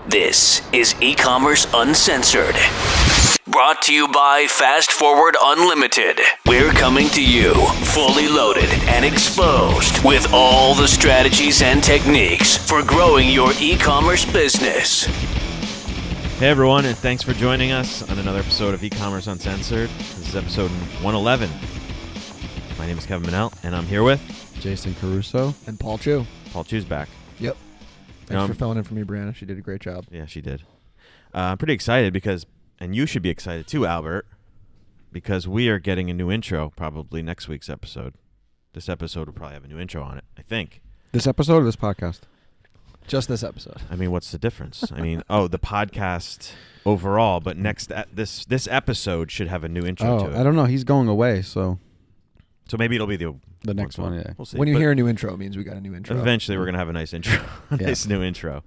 This is eCommerce Uncensored. Brought to you by Fast Forward Unlimited. We're coming to you fully loaded and exposed with all the strategies and techniques for growing your e-commerce business. Hey everyone, and thanks for joining us on another episode of eCommerce Uncensored. This is episode 111. My name is Kevin Manel, and I'm here with Jason Caruso and Paul Chu. Paul Chu's back. Yep. Thanks for filling in for me, Brianna. She did a great job. Yeah, she did. I'm pretty excited because, and you should be excited too, Albert, because we are getting a new intro probably next week's episode. This episode will probably have a new intro on it, I think. This episode or this podcast? Just this episode. I mean, what's the difference? I mean, the podcast overall, but this episode should have a new intro to it. I don't know. He's going away, so maybe it'll be the next one. Yeah, we'll see. When you hear a new intro, it means we got a new intro. Eventually, we're gonna have a nice intro, nice new intro.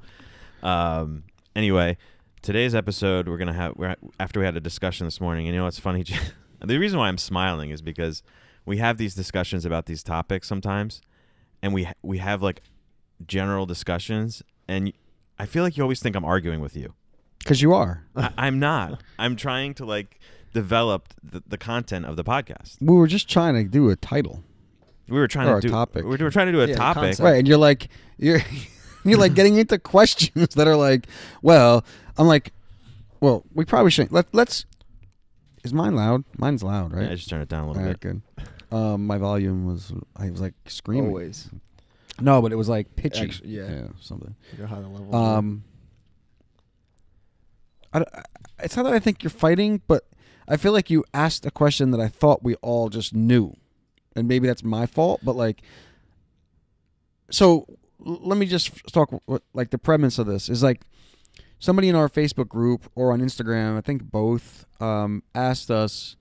Anyway, today's episode after we had a discussion this morning, and you know what's funny? The reason why I'm smiling is because we have these discussions about these topics sometimes, and we have like general discussions, and I feel like you always think I'm arguing with you. Because you are. I'm not. I'm trying to like develop the content of the podcast. We were just trying to do a title. We were trying to do a topic. We were trying to do a topic, concept. Right? And you're like like getting into questions that are like, well, I'm like, well, we probably shouldn't. Let's. Is mine loud? Mine's loud, right? Yeah, I just turned it down a little All right, bit. Good. My volume was. I was like screaming. Always. No, but it was like pitchy. Actually, yeah, something. You're high level. It's not that I think you're fighting, but I feel like you asked a question that I thought we all just knew, and maybe that's my fault. But like, so let me just talk. Like the premise of this is like somebody in our Facebook group or on Instagram, I think both, asked us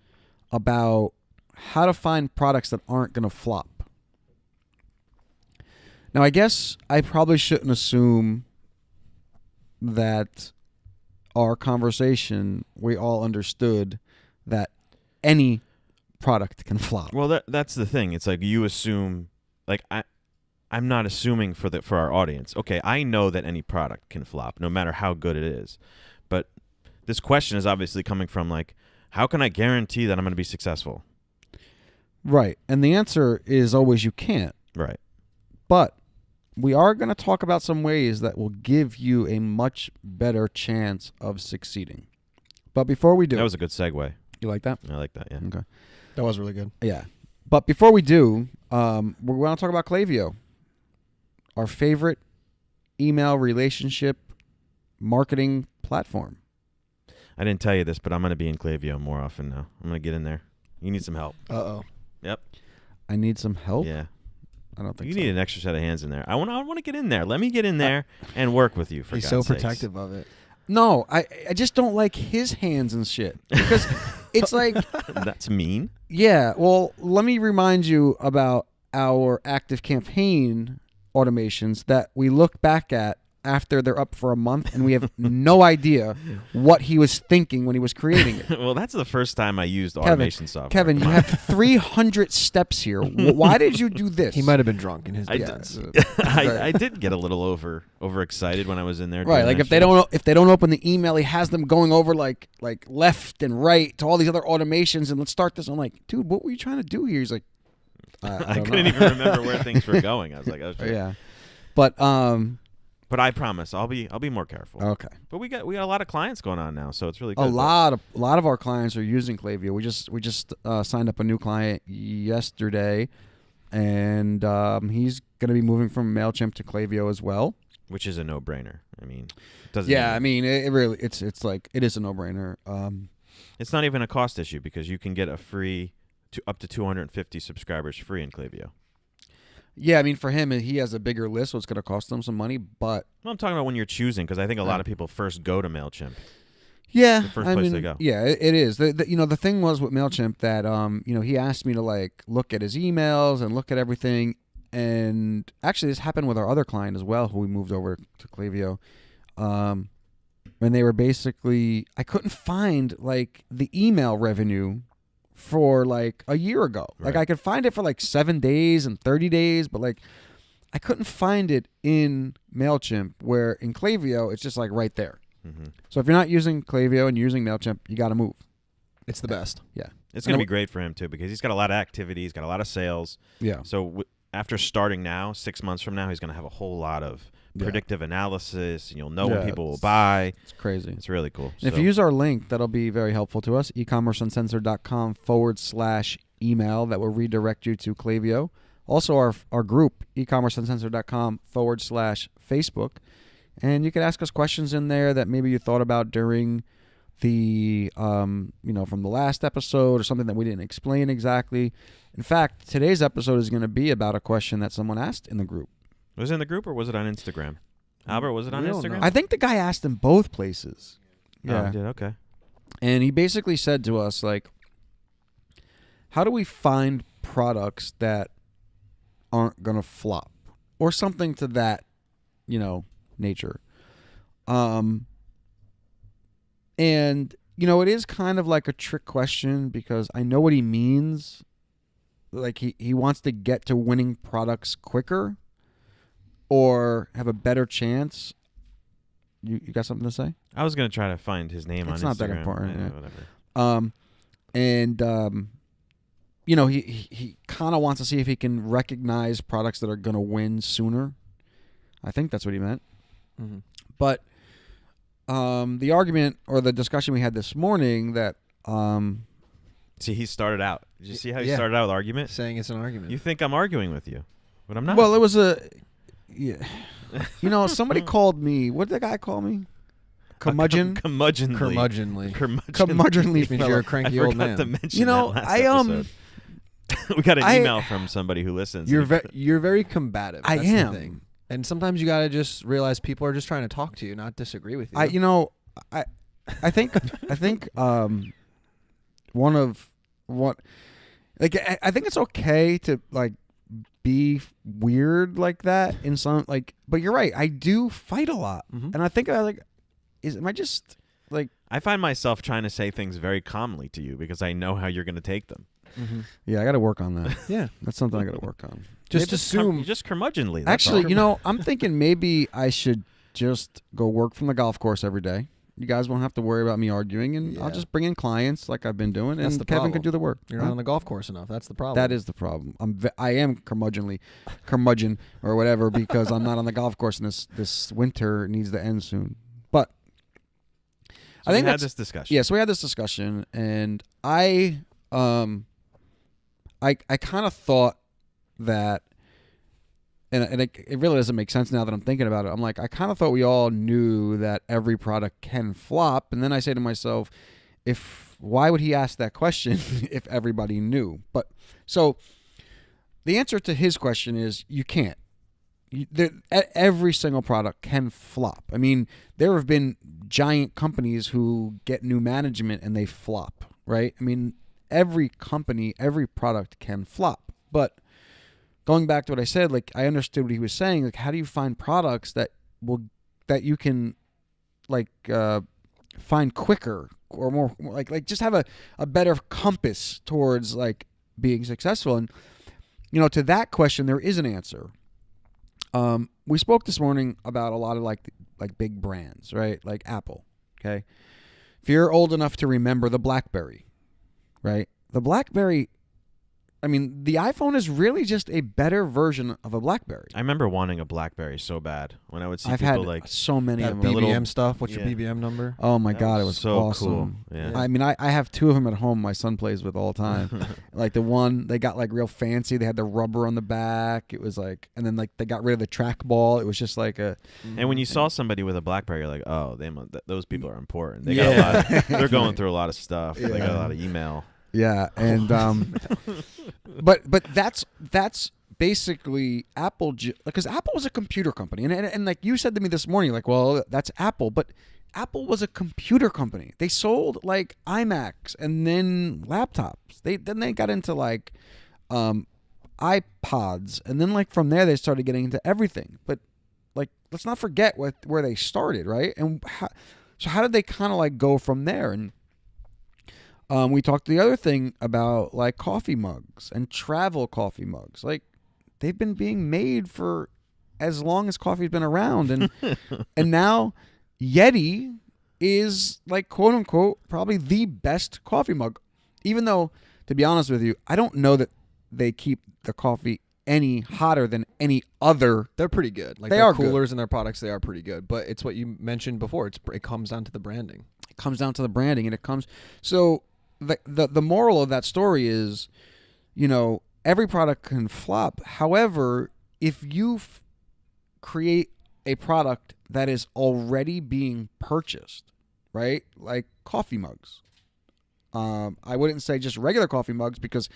about how to find products that aren't going to flop. Now, I guess I probably shouldn't assume that our conversation, we all understood that any product can flop. Well, that's the thing. It's like you assume, like I'm not assuming for our audience. Okay, I know that any product can flop, no matter how good it is. But this question is obviously coming from like, how can I guarantee that I'm going to be successful? Right, and the answer is always you can't. Right. But we are going to talk about some ways that will give you a much better chance of succeeding. But before we do... That was a good segue. You like that? I like that, yeah. Okay. That was really good. Yeah. But before we do, we're going to talk about Klaviyo, our favorite email relationship marketing platform. I didn't tell you this, but I'm going to be in Klaviyo more often now. I'm going to get in there. You need some help. Uh-oh. Yep. I need some help? Yeah. I don't think you so. need an extra set of hands in there. I want to get in there. Let me get in there and work with you. For He's God's so sakes. protective of it. No, I just don't like his hands and shit. Because it's like... That's mean. Yeah, well, let me remind you about our active campaign automations that we look back at after they're up for a month, and we have no idea what he was thinking when he was creating it. Well, that's the first time I used automation software. Kevin, you have 300 steps here. Why did you do this? He might have been drunk in his day. I did get a little overexcited when I was in there. Right, like if they don't open the email, he has them going over like left and right to all these other automations, and let's start this. I'm like, dude, what were you trying to do here? He's like, I couldn't even remember where things were going. I was like, oh shit. Yeah, but I promise I'll be more careful. Okay. But we got a lot of clients going on now, so it's really good. A lot of our clients are using Klaviyo. We just signed up a new client yesterday, and he's going to be moving from MailChimp to Klaviyo as well. Which is a no-brainer. I mean, it doesn't. Yeah, I mean, it really it's like it is a no-brainer. It's not even a cost issue because you can get a free up to 250 subscribers free in Klaviyo. Yeah, I mean, for him, he has a bigger list, so it's going to cost him some money, but... Well, I'm talking about when you're choosing, because I think a lot of people first go to MailChimp. Yeah. The first place they go. Yeah, it is. The thing was with MailChimp that, he asked me to, like, look at his emails and look at everything, and actually this happened with our other client as well, who we moved over to Klaviyo, and they were basically... I couldn't find, like, the email revenue for like a year ago. Like I could find it for like 7 days and 30 days, but like I couldn't find it in MailChimp, where in Klaviyo, it's just like right there. Mm-hmm. So if you're not using Klaviyo and you're using MailChimp, you got to move. It's the best. Yeah. It's going to be great for him, too, because he's got a lot of activity. He's got a lot of sales. Yeah. So after starting now, 6 months from now, he's going to have a whole lot of predictive analysis, and you'll know when people will buy. It's crazy. It's really cool. And if you use our link, that'll be very helpful to us, ecommerceuncensored.com/email. That will redirect you to Klaviyo. Also, our group, ecommerceuncensored.com/Facebook. And you can ask us questions in there that maybe you thought about during the, from the last episode, or something that we didn't explain exactly. In fact, today's episode is going to be about a question that someone asked in the group. Was it in the group or was it on Instagram? Albert, was it on Instagram? I think the guy asked in both places. Yeah. Oh, he did? Okay. And he basically said to us, like, how do we find products that aren't going to flop? Or something to that, nature. And, it is kind of like a trick question, because I know what he means. Like, he wants to get to winning products quicker or have a better chance. You got something to say? I was going to try to find his name on Instagram. It's not that important. Yeah, whatever. He kind of wants to see if he can recognize products that are going to win sooner. I think that's what he meant. Mm-hmm. But the argument or the discussion we had this morning that... see, he started out. Did you see how he started out with argument? Saying it's an argument. You think I'm arguing with you, but I'm not. Well, it was a... Yeah. Somebody called me... What did that guy call me? Curmudgeon? Curmudgeonly. Curmudgeonly Which means you're a fella. cranky I old forgot man. to mention that last episode. We got an email from somebody who listens. You're very combative. I That's am. The thing. And sometimes you got to just realize people are just trying to talk to you, not disagree with you. I think one of what, like, I think it's okay to like be weird like that in some, like, but you're right. I do fight a lot, and I think am I just like, I find myself trying to say things very calmly to you because I know how you're going to take them. Mm-hmm. Yeah, I got to work on that. Yeah, that's something I got to work on. Just assume, just curmudgeonly. That's Actually, all. I'm thinking maybe I should just go work from the golf course every day. You guys won't have to worry about me arguing, and I'll just bring in clients like I've been doing, and Kevin can do the work. You're not on the golf course enough. That's the problem. That is the problem. I am curmudgeon or whatever because I'm not on the golf course, and this winter needs to end soon. But I think we had this discussion. Yeah, so we had this discussion, and I kind of thought that, and it really doesn't make sense now that I'm thinking about it. I'm like, I kind of thought we all knew that every product can flop, and then I say to myself, why would he ask that question if everybody knew? But so the answer to his question is you can't. Every single product can flop. I mean, there have been giant companies who get new management and they flop, right? I mean, every company, every product can flop. But going back to what I said, like, I understood what he was saying. Like, how do you find products that you can like find quicker or more like just have a better compass towards like being successful? And to that question, there is an answer. We spoke this morning about a lot of like big brands, right? Like Apple. Okay, if you're old enough to remember the BlackBerry, right? The BlackBerry. I mean, the iPhone is really just a better version of a BlackBerry. I remember wanting a BlackBerry so bad when I would see I've people had like so many that of them. BBM stuff. What's your BBM number? Oh my That God, was it was so awesome. cool. Yeah. I mean, I have two of them at home. My son plays with all the time. Like the one they got like real fancy. They had the rubber on the back. It was like, and then like they got rid of the trackball. It was just like a. And when you saw somebody with a BlackBerry, you're like, oh, those people are important. They got a lot. They're going through a lot of stuff. They got a lot of email. Yeah, and but that's basically Apple, because Apple was a computer company, and like you said to me this morning, like, well, that's Apple, but Apple was a computer company. They sold like iMacs and then laptops. Then they got into like iPods, and then like from there they started getting into everything. But like, let's not forget where they started, right? And how did they kind of like go from there? And we talked the other thing about like coffee mugs and travel coffee mugs. Like, they've been being made for as long as coffee's been around, and and now Yeti is like quote unquote probably the best coffee mug. Even though, to be honest with you, I don't know that they keep the coffee any hotter than any other. They're pretty good. Like They their are good. coolers and their products, they are pretty good. But it's what you mentioned before. It comes down to the branding. It comes down to the branding, and it comes. So the moral of that story is, every product can flop. However, if you create a product that is already being purchased, right? Like coffee mugs. I wouldn't say just regular coffee mugs because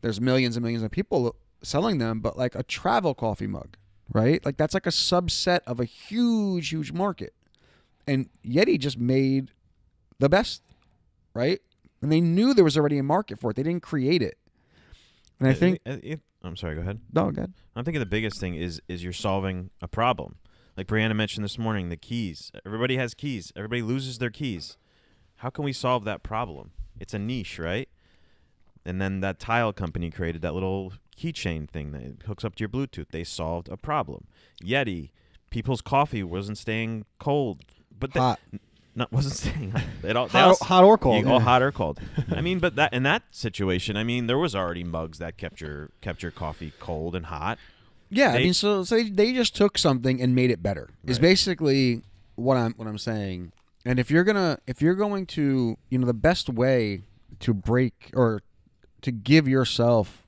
there's millions and millions of people selling them, but like a travel coffee mug, right? Like that's like a subset of a huge, huge market. And Yeti just made the best, right? And they knew there was already a market for it. They didn't create it. And I think... I'm sorry, go ahead. No, go ahead. I'm thinking the biggest thing is you're solving a problem. Like Brianna mentioned this morning, the keys. Everybody has keys. Everybody loses their keys. How can we solve that problem? It's a niche, right? And then that tile company created that little keychain thing that hooks up to your Bluetooth. They solved a problem. Yeti, people's coffee wasn't staying cold, but Hot. Wasn't staying hot. Hot or cold. All hot or cold. I mean, but that in that situation, I mean, there was already mugs that kept your coffee cold and hot. Yeah, I mean, so they just took something and made it better. Is Right. basically what I'm saying. And if you're going to, the best way to break or to give yourself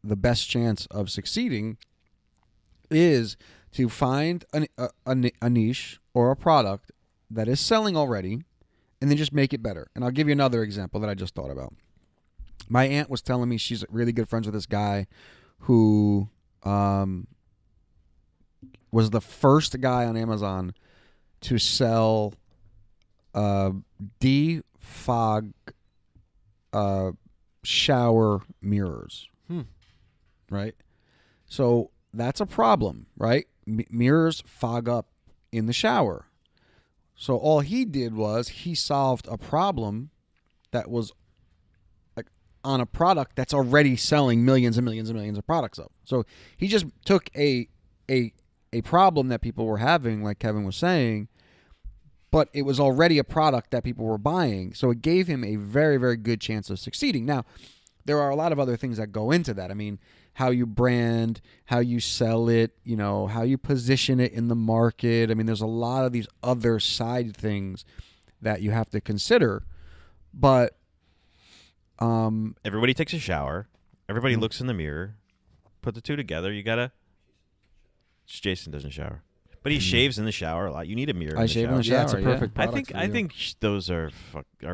the best chance of succeeding is to find a niche or a product that is selling already and then just make it better. And I'll give you another example that I just thought about. My aunt was telling me she's really good friends with this guy who was the first guy on Amazon to sell defog shower mirrors. Right? So that's a problem, right? Mirrors fog up in the shower. So all he did was he solved a problem that was like on a product that's already selling millions and millions and millions of products of. So he just took a problem that people were having, like Kevin was saying, but it was already a product that people were buying. So it gave him a very, very good chance of succeeding. Now, there are a lot of other things that go into that. I mean, how you brand, how you sell it, how you position it in the market. I mean, there's a lot of these other side things that you have to consider. But everybody takes a shower. Everybody looks in the mirror. Put the two together. You gotta. Jason doesn't shower, but he shaves in the shower a lot. You need a mirror. I shave in the shower. Yeah, it's a perfect I product. think those are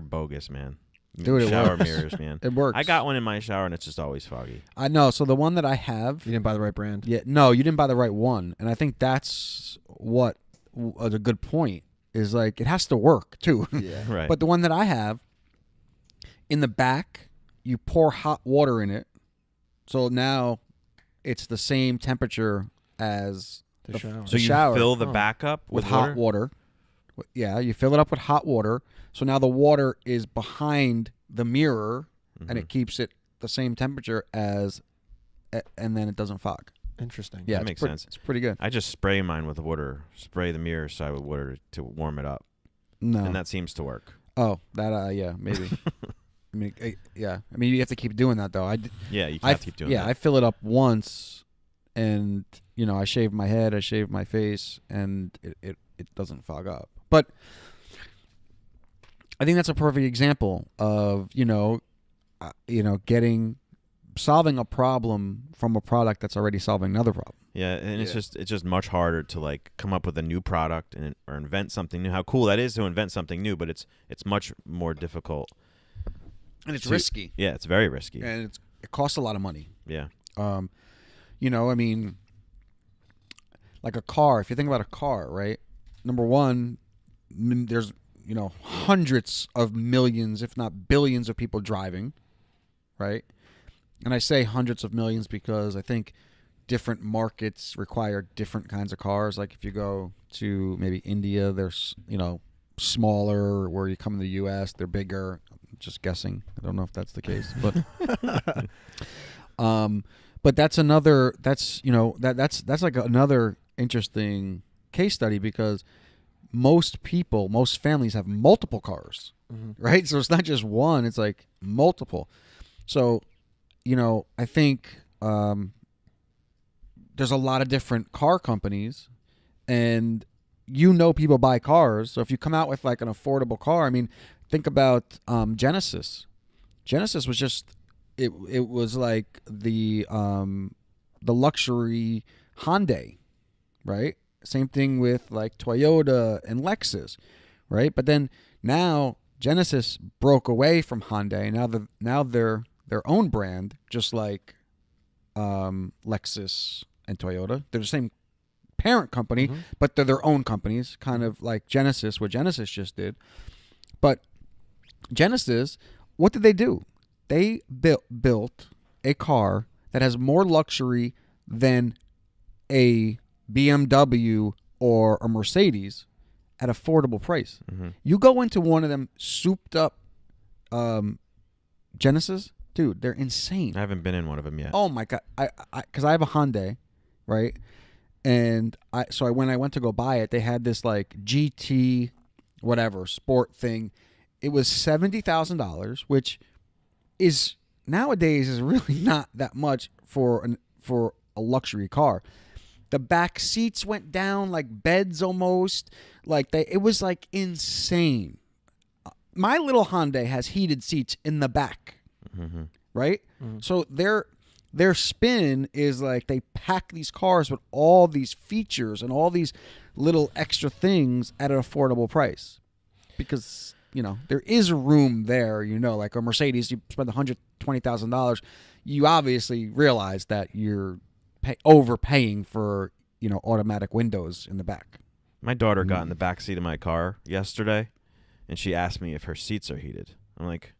bogus, man. Dude, it shower works. mirrors, man. It works. I got one in my shower and it's just always foggy. I know. So the one that I have, You didn't buy the right brand. yeah, no, you didn't buy the right one, and I think that's what a good point is. Like, it has to work too. Yeah. Right. But the one that I have, in the back, you pour hot water in it, so now it's the same temperature as The shower. so you shower. fill the back up with with hot water. Yeah, you fill it up with hot water. So now the water is behind the mirror, and it keeps it the same temperature as, and then it doesn't fog. Interesting. Yeah, That it's makes sense. It's pretty good. I just spray mine with water. Spray the mirror side with water to warm it up, No. and that seems to work. Oh, that yeah, maybe. I mean, yeah. I mean, you have to keep doing that though. Yeah, you have to keep doing that. I fill it up once, and I shave my head, I shave my face, and it doesn't fog up. But I think that's a perfect example of solving a problem from a product that's already solving another problem. Yeah, and it's just much harder to like come up with a new product or invent something new. How cool that is to invent something new, but it's much more difficult. And it's to- risky. Yeah, it's very risky. And it costs a lot of money. Yeah. I mean, like a car, if you think about a car, right? Number one, there's, hundreds of millions, if not billions of people driving, right? And I say hundreds of millions because I think different markets require different kinds of cars. Like if you go to maybe India, they're, smaller. Where you come in the U.S., they're bigger. I'm just guessing. I don't know if that's the case, but But that's another. That's that's like another interesting case study because most families have multiple cars, right? So it's not just one; it's like multiple. So, I think there's a lot of different car companies, and people buy cars. So if you come out with like an affordable car, I mean, think about Genesis. Genesis was just it was like the luxury Hyundai, right? Same thing with like Toyota and Lexus, right? But then now Genesis broke away from Hyundai. Now they're their own brand, just like Lexus and Toyota. They're the same parent company, but they're their own companies, kind of like Genesis, what Genesis just did. But Genesis, what did they do? They built a car that has more luxury than a BMW or a Mercedes at affordable price. You go into one of them souped up Genesis, dude, they're insane. I haven't been in one of them yet. Oh my God. Because I have a Hyundai, right? And when I went to go buy it, they had this like GT whatever sport thing. It was $70,000, which is nowadays is really not that much for a luxury car. The back seats went down like beds almost. It was like insane. My little Hyundai has heated seats in the back, right? So their spin is like they pack these cars with all these features and all these little extra things at an affordable price because, there is room there, like a Mercedes, you spend $120,000, you obviously realize that you're overpaying for, automatic windows in the back. My daughter got in the back seat of my car yesterday, and she asked me if her seats are heated. I'm like,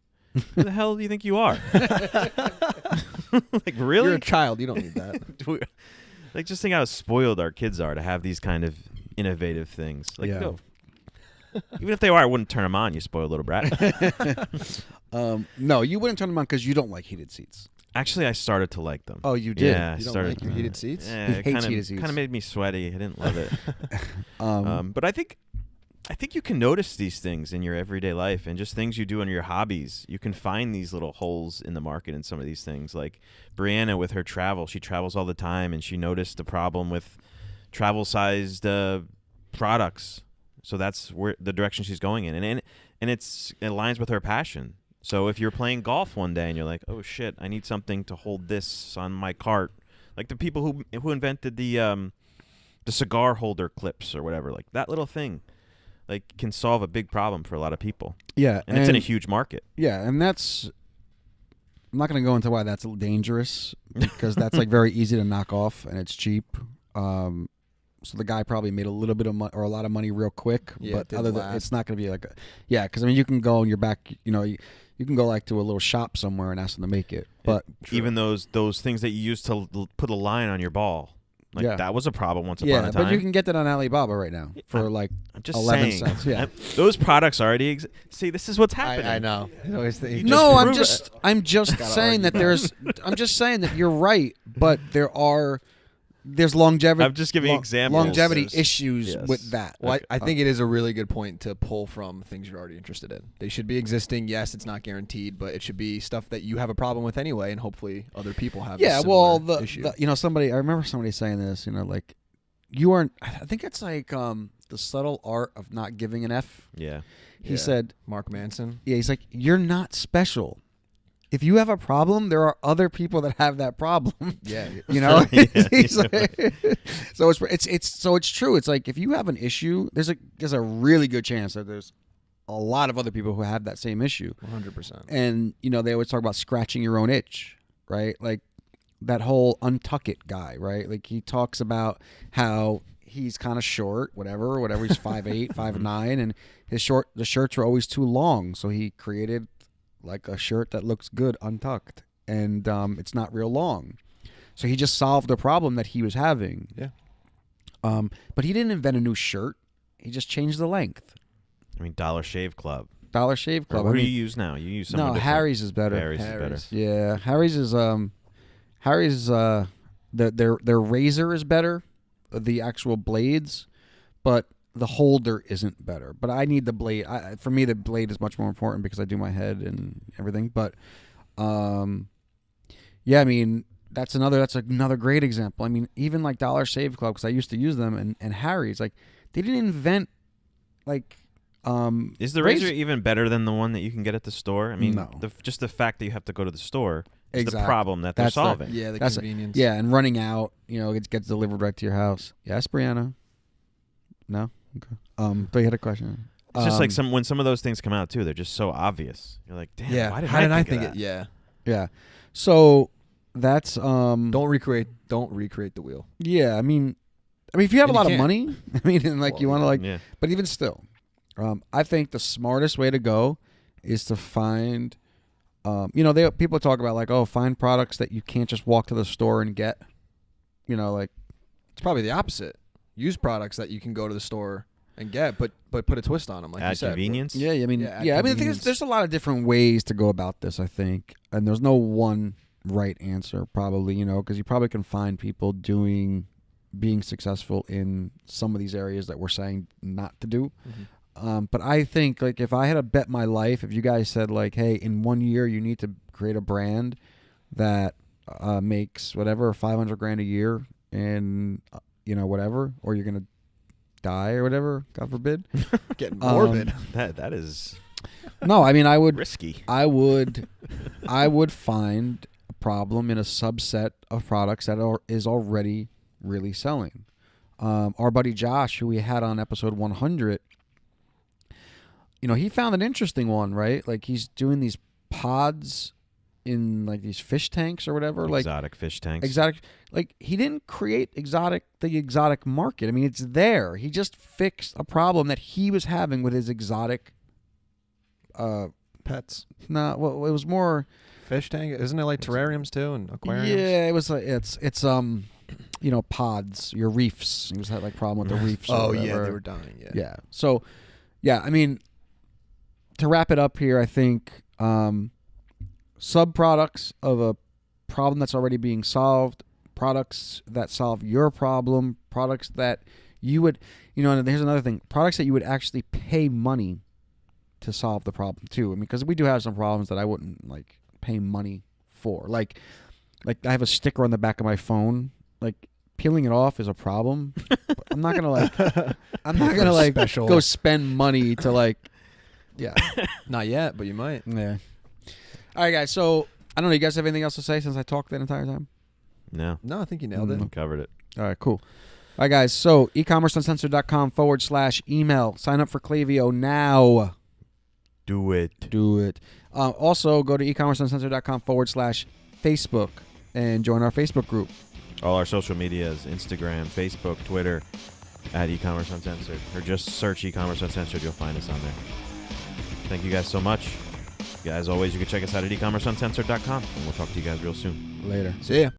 who the hell do you think you are? Like, really? You're a child. You don't need that. Like, just think how spoiled our kids are to have these kind of innovative things. Like, Yeah. no. Even if they are, I wouldn't turn them on, you spoiled little brat. No, you wouldn't turn them on because you don't like heated seats. Actually, I started to like them. Oh, you did? Yeah, I You don't started. like your heated seats? Yeah, He it hates heated seats. kind of made me sweaty. I didn't love it. But I think you can notice these things in your everyday life and just things you do in your hobbies. You can find these little holes in the market in some of these things. Like Brianna with her travel, she travels all the time, and she noticed a problem with travel-sized products. So that's where the direction she's going in, and it aligns with her passion. So if you're playing golf one day and you're like, oh shit, I need something to hold this on my cart, like the people who invented the cigar holder clips or whatever, like that little thing, like can solve a big problem for a lot of people. Yeah, and it's in a huge market. Yeah, and I'm not going to go into why that's dangerous because that's like very easy to knock off and it's cheap. So the guy probably made a little bit of money or a lot of money real quick, but other than it's not going to be like because I mean you can go in your back, you can go like to a little shop somewhere and ask them to make it. But even those things that you use to put a line on your ball, like that was a problem once upon a time. But you can get that on Alibaba right now for like I'm just 11 saying, cents. Yeah, those products already exist. See, this is what's happening. I know. I'm just saying that I'm just saying that you're right, but there's longevity. I'm just giving examples. Longevity issues with that. Well, I think it is a really good point to pull from things you're already interested in. They should be existing. Yes, it's not guaranteed, but it should be stuff that you have a problem with anyway, and hopefully other people have. Yeah, a well, similar issue. I remember somebody saying this. Like you aren't. I think it's like the subtle art of not giving an F. Yeah. He said, Mark Manson. Yeah, he's like, you're not special. If you have a problem, there are other people that have that problem. Yeah, He's like, so it's true. It's like if you have an issue, there's a really good chance that there's a lot of other people who have that same issue. 100%. And they always talk about scratching your own itch, right? Like that whole Untuck It guy, right? Like he talks about how he's kind of short, whatever. He's 5'8", 5'9", and the shirts were always too long, so he created like a shirt that looks good untucked, and it's not real long. So he just solved a problem that he was having. Yeah. But he didn't invent a new shirt. He just changed the length. I mean, Dollar Shave Club. Dollar Shave Club. What do you use now? You use something different. Harry's is better. Harry's is better. Yeah, Harry's is Harry's their razor is better, the actual blades, but the holder isn't better. But I need the blade. For me, the blade is much more important because I do my head and everything. But yeah, I mean that's another great example. I mean, even like Dollar Shave Club, because I used to use them, and Harry's, like, they didn't invent like. Is the razor even better than the one that you can get at the store? I mean, No. just the fact that you have to go to the store is Exactly. the problem that they're solving. Yeah, the That's convenience. Yeah, and running out, it gets delivered right to your house. Yes, Brianna. No. Okay. But you had a question. It's just like when some of those things come out too, they're just so obvious. You're like, damn, Yeah. why did How did I think think of it? that? Yeah. Yeah. So that's Don't recreate the wheel. Yeah, I mean, if you have And a you lot of can't. money, I mean, and like Well, you want to like, Yeah. but even still, I think the smartest way to go is to find, people talk about like, oh, find products that you can't just walk to the store and get, like, It's probably the opposite. Use products that you can go to the store and get, but put a twist on them, like you Add said. convenience. yeah, I mean, Yeah, yeah, I mean, the thing is, convenience. there's a lot of different ways to go about this, I think, and there's no one right answer, probably, because you probably can find people being successful in some of these areas that we're saying not to do. Mhm. But I think, like, if I had to bet my life, if you guys said, like, hey, in 1 year you need to create a brand that makes whatever $500,000 a year, and whatever, or you're gonna die or whatever, God forbid. Getting morbid. That is No, I mean, I would risky. I would find a problem in a subset of products that is already really selling. Our buddy Josh, who we had on episode 100, he found an interesting one, right? Like, he's doing these pods in like these fish tanks or whatever, like Exotic fish tanks. exotic. Like, he didn't create the exotic market. I mean, it's there. He just fixed a problem that he was having with his exotic. Pets. No, well, it was more. Fish tank. Isn't it like terrariums too and aquariums? Yeah, it was like it's pods, your reefs. He was had like problem with the reefs. Oh or yeah, whatever. they were dying. Yeah. Yeah. So, yeah, I mean, to wrap it up here, I think sub-products of a problem that's already being solved, products that solve your problem, products that you would, and here's another thing, products that you would actually pay money to solve the problem too. I mean, because we do have some problems that I wouldn't like pay money for. Like I have a sticker on the back of my phone. Like, peeling it off is a problem. But I'm not gonna Special. go spend money to like, yeah, Not yet, but you might. yeah. All right, guys. So I don't know. You guys have anything else to say since I talked that entire time? No, No, I think you nailed it. covered it. All right, cool. All right, guys. So ecommerceuncensored.com/email. Sign up for Klaviyo now. Do it. Do it. Also, go to ecommerceuncensored.com/Facebook and join our Facebook group. All our social medias: Instagram, Facebook, Twitter, at eCommerce Uncensored, or just search eCommerce Uncensored. You'll find us on there. Thank you guys so much. As always, you can check us out at ecommerceuncensored.com, and we'll talk to you guys real soon. Later. See ya.